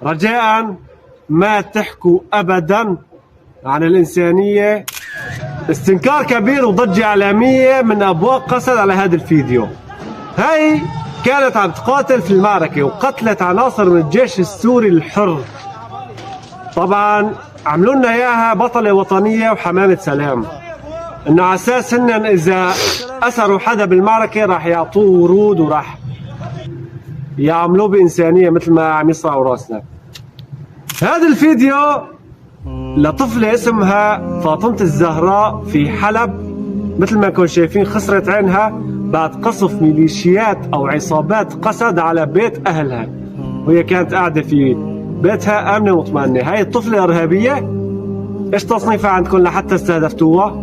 رجاء ما تحكوا أبدا عن الإنسانية. استنكار كبير وضجة إعلامية من أبواق قسد على هذا الفيديو. هاي كانت عم تقاتل في المعركة وقتلت عناصر من الجيش السوري الحر. طبعا عملوا لنا اياها بطلة وطنية وحمامة سلام، انه على اساس هن اذا اسروا حدا بالمعركة راح يعطوه ورود وراح يعملوه بإنسانية مثل ما عم يصرعوا راسنا. هذا الفيديو لطفلة اسمها فاطمة الزهراء في حلب، مثل ما كنتم شايفين خسرت عينها بعد قصف ميليشيات او عصابات قسد على بيت اهلها، وهي كانت قاعدة في بيتها آمنة ومطمئنة. هاي الطفلة إرهابية؟ إيش تصنيفها عندكم لحتى استهدفتوها؟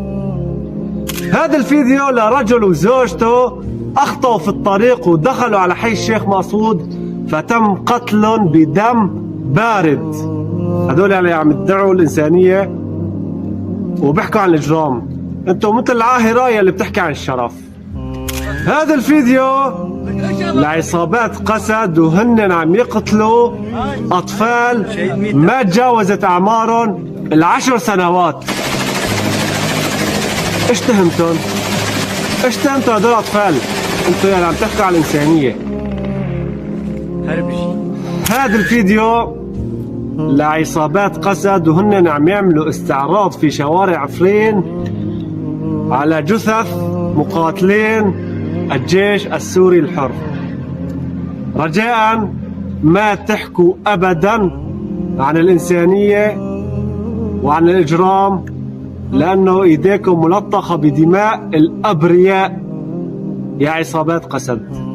هذا الفيديو لرجل وزوجته أخطأوا في الطريق ودخلوا على حي الشيخ مقصود فتم قتلهم بدم بارد. هذول اللي عم يدعوا الإنسانية وبيحكوا عن الإجرام، أنتم مثل العاهرة يلي بتحكي عن الشرف. هذا الفيديو لعصابات قسد وهن عم يقتلوا أطفال ما تجاوزت أعمارهم 10 سنوات. إيش تهمتهم؟ إيش تهمتوا هدول أطفال؟ أنتوا يعني عم تحكوا عن الإنسانية. هذا الفيديو لعصابات قسد وهن عم يعملوا استعراض في شوارع عفرين على جثث مقاتلين الجيش السوري الحر. رجاء ما تحكوا أبدا عن الإنسانية وعن الإجرام، لأنه إيديكم ملطخة بدماء الأبرياء يا عصابات قسد.